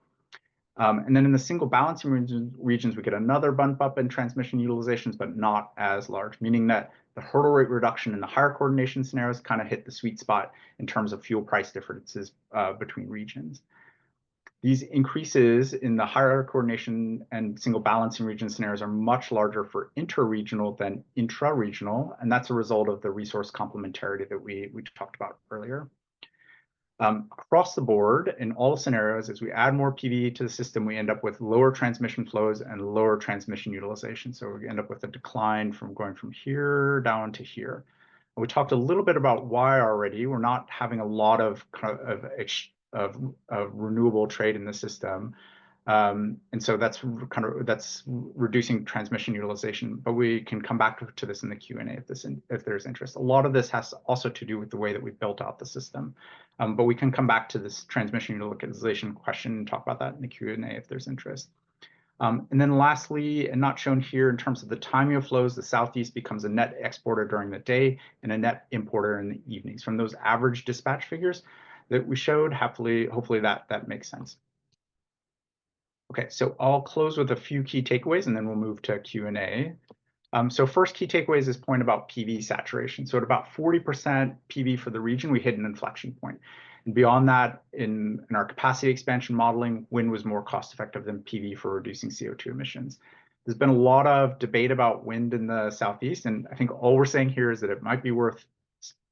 And then in the single balancing regions, we get another bump up in transmission utilizations, but not as large, meaning that the hurdle rate reduction in the higher coordination scenarios kind of hit the sweet spot in terms of fuel price differences between regions. These increases in the higher coordination and single balancing region scenarios are much larger for interregional than intra-regional, and that's a result of the resource complementarity that we talked about earlier. Across the board, in all scenarios, as we add more PV to the system, we end up with lower transmission flows and lower transmission utilization. So we end up with a decline from going from here down to here. And we talked a little bit about why already. We're not having a lot of renewable trade in the system. And so that's reducing transmission utilization, but we can come back to this in the Q&A if there's interest. A lot of this has also to do with the way that we built out the system, but we can come back to this transmission utilization question and talk about that in the Q&A if there's interest. And then lastly, and not shown here in terms of the timing of flows, the Southeast becomes a net exporter during the day and a net importer in the evenings. From those average dispatch figures that we showed, hopefully that makes sense. Okay, so I'll close with a few key takeaways and then we'll move to Q&A. So first key takeaway is this point about PV saturation. So at about 40% PV for the region, we hit an inflection point. And beyond that, in our capacity expansion modeling, wind was more cost effective than PV for reducing CO2 emissions. There's been a lot of debate about wind in the Southeast, and I think all we're saying here is that it might be worth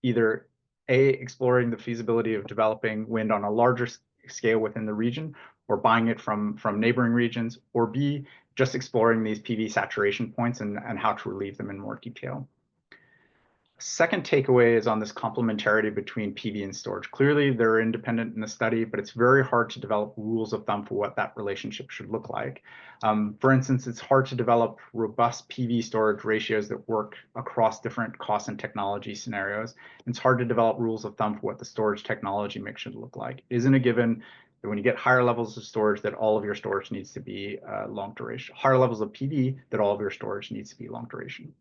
either A, exploring the feasibility of developing wind on a larger scale within the region, or buying it from neighboring regions, or B, just exploring these PV saturation points and how to relieve them in more detail. Second takeaway is on this complementarity between PV and storage. Clearly, they're independent in the study, but it's very hard to develop rules of thumb for what that relationship should look like. For instance, it's hard to develop robust PV storage ratios that work across different cost and technology scenarios. It's hard to develop rules of thumb for what the storage technology mix should look like. It isn't a given that when you get higher levels of storage, that all of your storage needs to be long duration. Higher levels of PV, that all of your storage needs to be long duration.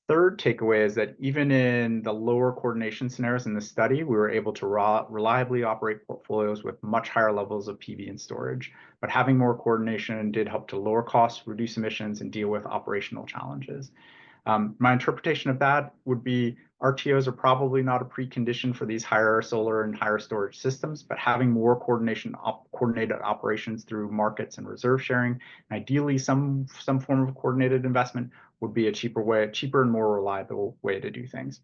Third takeaway is that even in the lower coordination scenarios in the study, we were able to reliably operate portfolios with much higher levels of PV and storage. But having more coordination did help to lower costs, reduce emissions, and deal with operational challenges. My interpretation of that would be RTOs are probably not a precondition for these higher solar and higher storage systems, but having more coordinated operations through markets and reserve sharing, and ideally some form of coordinated investment would be a cheaper and more reliable way to do things.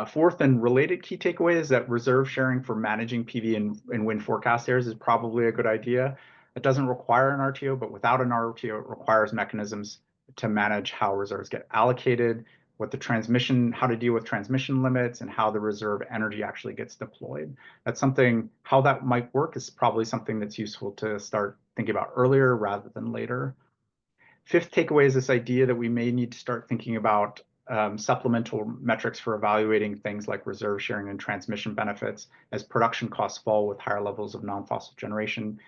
Fourth and related key takeaway is that reserve sharing for managing PV and wind forecast areas is probably a good idea. It doesn't require an RTO, but without an RTO, it requires mechanisms to manage how reserves get allocated, what the transmission, how to deal with transmission limits, and how the reserve energy actually gets deployed. That's something, how that might work is probably something that's useful to start thinking about earlier rather than later. Fifth takeaway is this idea that we may need to start thinking about supplemental metrics for evaluating things like reserve sharing and transmission benefits as production costs fall with higher levels of non-fossil generation.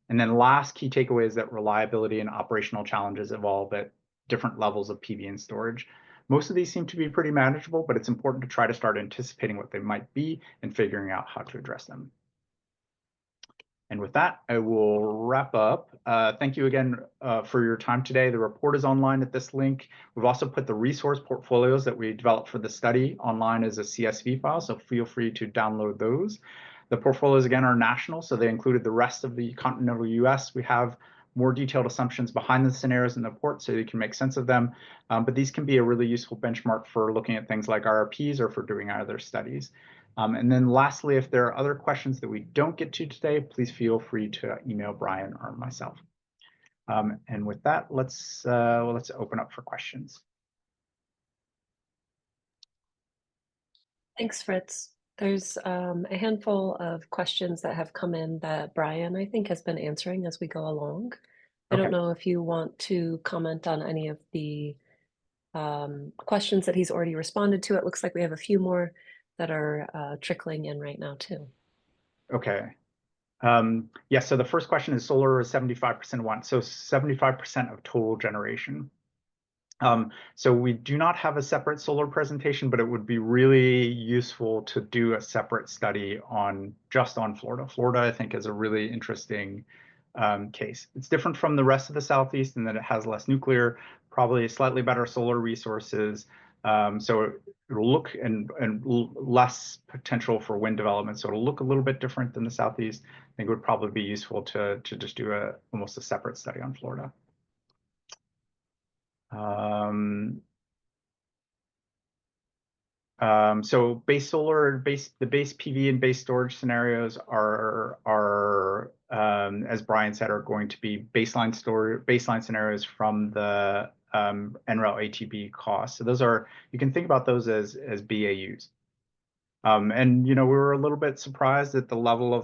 And then last key takeaway is that reliability and operational challenges evolve at different levels of PV and storage. Most of these seem to be pretty manageable, but it's important to try to start anticipating what they might be and figuring out how to address them. And with that, I will wrap up. Thank you again for your time today. The report is online at this link. We've also put the resource portfolios that we developed for the study online as a CSV file, so feel free to download those. The portfolios, again, are national, so they included the rest of the continental US. We have more detailed assumptions behind the scenarios in the report so you can make sense of them. But these can be a really useful benchmark for looking at things like RRPs or for doing other studies. And then lastly, if there are other questions that we don't get to today, please feel free to email Brian or myself. And with that, let's open up for questions. Thanks, Fritz. There's a handful of questions that have come in that Brian, I think, has been answering as we go along. I don't know if you want to comment on any of the questions that he's already responded to. It looks like we have a few more that are trickling in right now, too. Okay. Yeah, so the first question is solar is 75% one, so 75% of total generation. So we do not have a separate solar presentation, but it would be really useful to do a separate study just on Florida. Florida, I think, is a really interesting case. It's different from the rest of the Southeast in that it has less nuclear, probably slightly better solar resources. So it'll look and less potential for wind development. So it'll look a little bit different than the Southeast. I think it would probably be useful to just do almost a separate study on Florida. So base solar, the base PV and base storage scenarios are as Brian said, are going to be baseline scenarios from the NREL ATB costs. So those are, you can think about those as BAUs. And we were a little bit surprised at the level of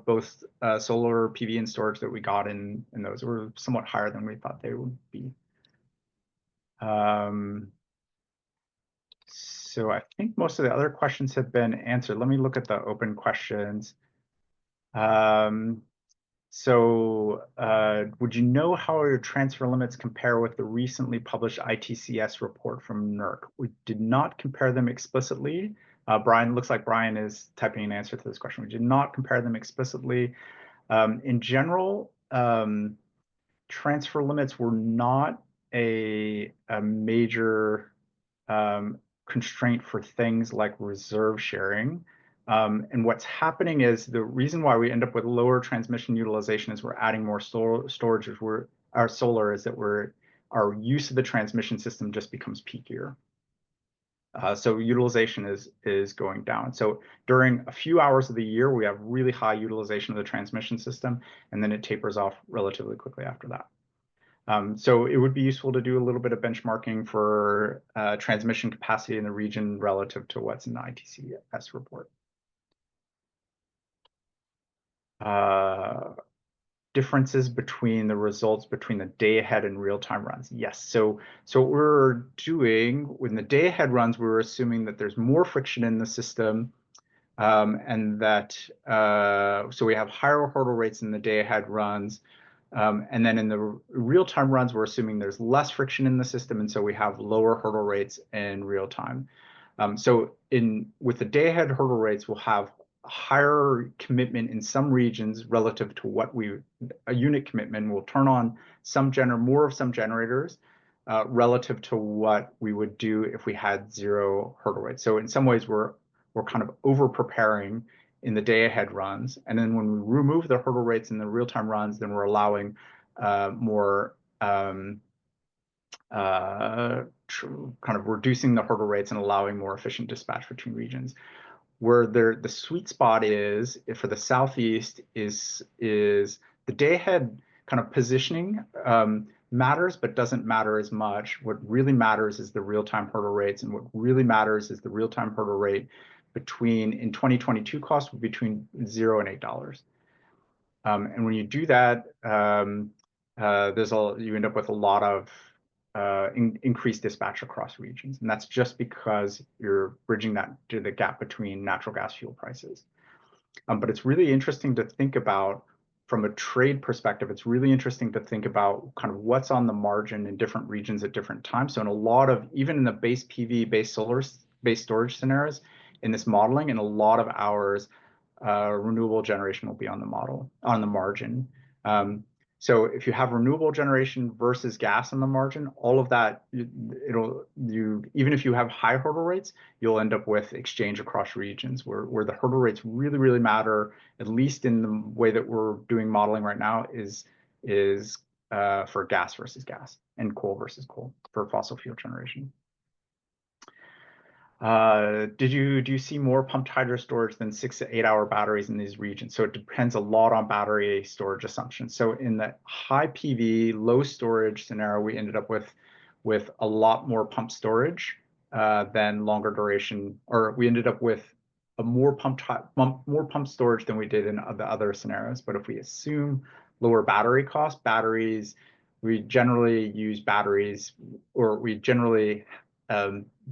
both solar PV and storage that we got in those were somewhat higher than we thought they would be. So I think most of the other questions have been answered. Let me look at the open questions. Would you know how your transfer limits compare with the recently published ITCS report from NERC? We did not compare them explicitly. Brian, looks like Brian is typing an answer to this question. We did not compare them explicitly. In general, transfer limits were not a major constraint for things like reserve sharing. And what's happening is the reason why we end up with lower transmission utilization is we're adding more storage as our solar is that our use of the transmission system just becomes peakier. So utilization is going down. So during a few hours of the year, we have really high utilization of the transmission system, and then it tapers off relatively quickly after that. So it would be useful to do a little bit of benchmarking for transmission capacity in the region relative to what's in the ITCS report. Differences between the results between the day-ahead and real-time runs. Yes, so what we're doing with the day-ahead runs, we're assuming that there's more friction in the system, and that so we have higher hurdle rates in the day-ahead runs. And then in the real-time runs, we're assuming there's less friction in the system, and so we have lower hurdle rates in real time. So with the day-ahead hurdle rates, we'll have higher commitment in some regions relative to what a unit commitment will turn on more of some generators relative to what we would do if we had zero hurdle rates. So in some ways, we're kind of over preparing in the day-ahead runs, and then when we remove the hurdle rates in the real-time runs, then we're allowing more kind of reducing the hurdle rates and allowing more efficient dispatch between regions. Where the sweet spot is for the Southeast is the day-ahead kind of positioning matters, but doesn't matter as much. What really matters is the real-time hurdle rates, and what really matters is the real-time hurdle rate in 2022 costs between $0 and $8. And when you do that, you end up with a lot of increased dispatch across regions, and that's just because you're bridging the gap between natural gas fuel prices. But it's really interesting to think about from a trade perspective. It's really interesting to think about kind of what's on the margin in different regions at different times. So in a lot of even in the base PV, base solar, base storage scenarios in this modeling, in a lot of hours, renewable generation will be on the margin. So if you have renewable generation versus gas on the margin, all of that, even if you have high hurdle rates, you'll end up with exchange across regions where the hurdle rates really, really matter, at least in the way that we're doing modeling right now, is is for gas versus gas and coal versus coal for fossil fuel generation. Do you see more pumped hydro storage than 6 to 8 hour batteries in these regions? So it depends a lot on battery storage assumptions. So in the high PV, low storage scenario, we ended up with a lot more pump storage than longer duration, or we ended up with a more pump storage than we did in the other scenarios. But if we assume lower battery costs, we generally use batteries, or we generally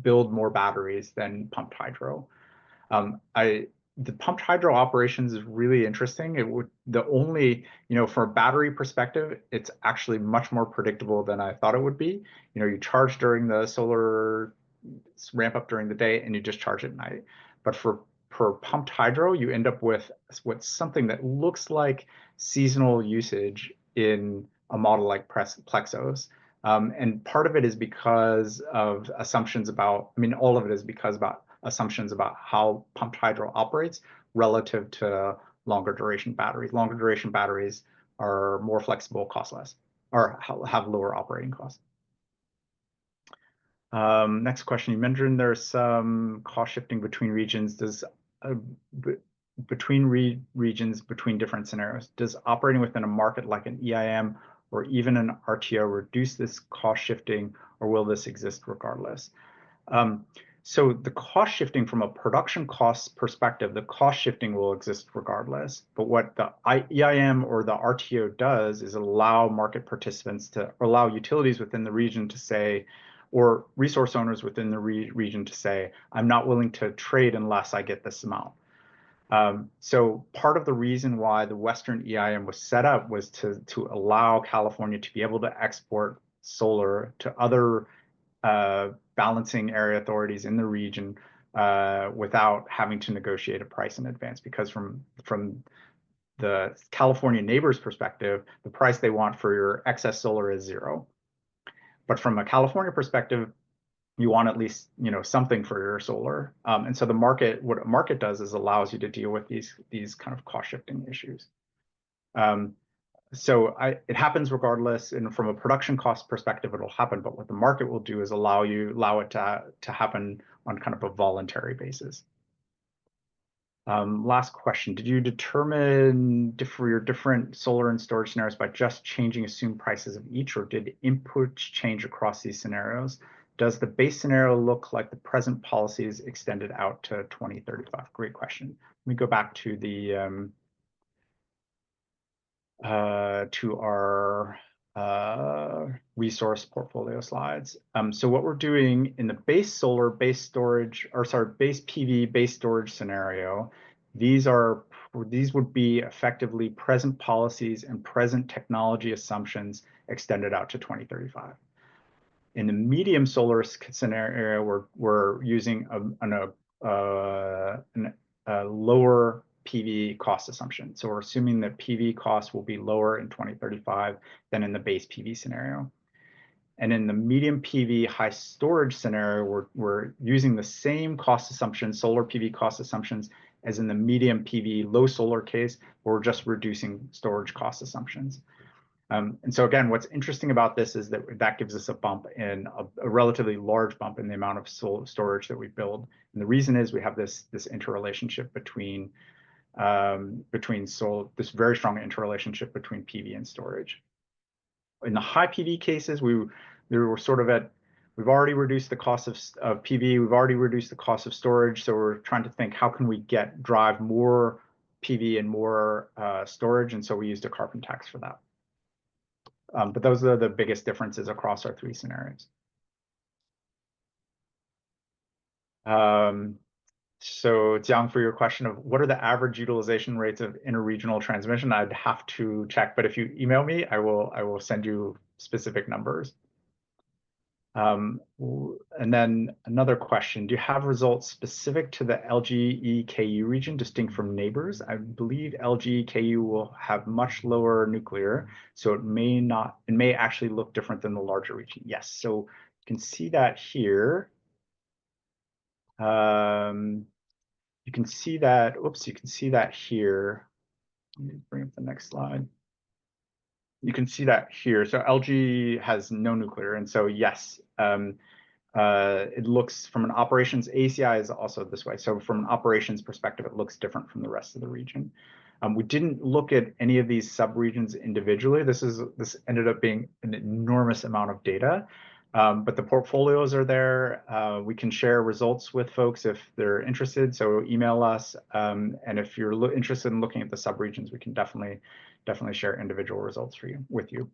build more batteries than pumped hydro. The pumped hydro operations is really interesting. From a battery perspective, it's actually much more predictable than I thought it would be. You charge during the solar ramp up during the day and you just charge at night. But for pumped hydro, you end up with something that looks like seasonal usage in a model like Plexos. And part of it is because of assumptions about, all of it is because about assumptions about how pumped hydro operates relative to longer duration batteries. Longer duration batteries are more flexible, cost less, or have lower operating costs. Next question, you mentioned there's some cost shifting between regions. Between regions, between different scenarios, does operating within a market like an EIM or even an RTO reduce this cost shifting, or will this exist regardless? So the cost shifting from a production cost perspective, the cost shifting will exist regardless. But what the EIM or the RTO does is allow market participants allow utilities within the region to say, or resource owners within the region to say, I'm not willing to trade unless I get this amount. So part of the reason why the Western EIM was set up was to allow California to be able to export solar to other balancing area authorities in the region without having to negotiate a price in advance. Because from the California neighbors' perspective, the price they want for your excess solar is zero. But from a California perspective, you want at least something for your solar, and so what a market does is allows you to deal with these kind of cost shifting issues. So it happens regardless, and from a production cost perspective, it'll happen. But what the market will do is allow it to happen on kind of a voluntary basis. Last question: did you determine your different solar and storage scenarios by just changing assumed prices of each, or did inputs change across these scenarios? Does the base scenario look like the present policies extended out to 2035? Great question. Let me go back to our resource portfolio slides. So what we're doing in the base solar, base storage, or sorry, base PV, base storage scenario, these would be effectively present policies and present technology assumptions extended out to 2035. In the medium solar scenario, we're using a lower PV cost assumption. So we're assuming that PV costs will be lower in 2035 than in the base PV scenario. And in the medium PV high storage scenario, we're using the same cost assumptions, solar PV cost assumptions, as in the medium PV low solar case, where we're just reducing storage cost assumptions. And so again, what's interesting about this is that gives us a bump in a relatively large bump in the amount of storage that we build. And the reason is we have this interrelationship between this very strong interrelationship between PV and storage. In the high PV cases, we've already reduced the cost of PV, we've already reduced the cost of storage. So we're trying to think, how can we drive more PV and more storage? And so we used a carbon tax for that. But those are the biggest differences across our three scenarios. So Jiang, for your question of what are the average utilization rates of interregional transmission, I'd have to check, but if you email me, I will send you specific numbers. And then another question, do you have results specific to the LGEKU region distinct from neighbors? I believe LGEKU will have much lower nuclear, so it may actually look different than the larger region. Yes, so you can see that here. You can see that here. Let me bring up the next slide. you can see that here. So LG has no nuclear, and so yes, it looks from an operations, ACI is also this way. So from an operations perspective, it looks different from the rest of the region. We didn't look at any of these subregions individually. This ended up being an enormous amount of data, but the portfolios are there. We can share results with folks if they're interested. So email us, and if you're interested in looking at the subregions, we can definitely share individual results with you.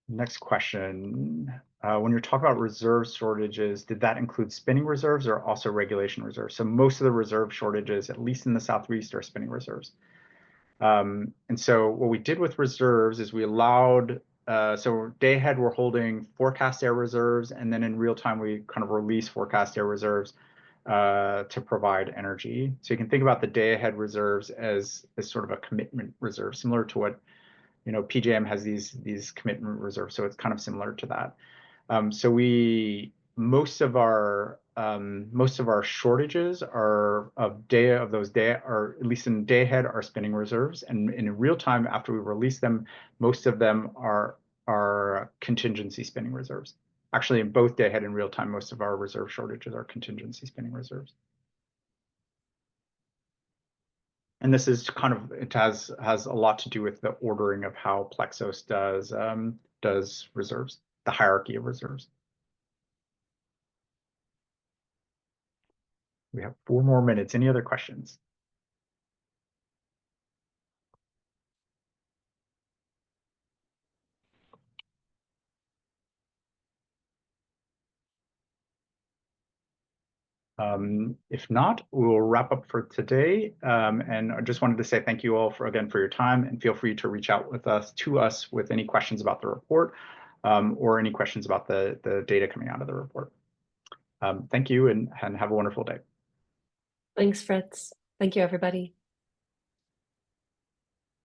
Next question. When you're talking about reserve shortages, did that include spinning reserves or also regulation reserves? So most of the reserve shortages, at least in the Southeast, are spinning reserves. And so what we did with reserves is we allowed, so day ahead, we're holding forecast air reserves, and then in real time, we kind of release forecast air reserves to provide energy. So you can think about the day ahead reserves as sort of a commitment reserve, similar to what PJM has these commitment reserves, so it's kind of similar to that. So most of our shortages are are at least in day ahead are spinning reserves, and in real time after we release them, most of them are contingency spinning reserves. Actually, in both day ahead and real time, most of our reserve shortages are contingency spinning reserves. And this is kind of, it has a lot to do with the ordering of how Plexos does reserves, the hierarchy of reserves. We have 4 more minutes. Any other questions? If not, we'll wrap up for today. And I just wanted to say thank you all again for your time, and feel free to reach out to us with any questions about the report, or any questions about the data coming out of the report. Thank you, and have a wonderful day. Thanks, Fritz. Thank you, everybody.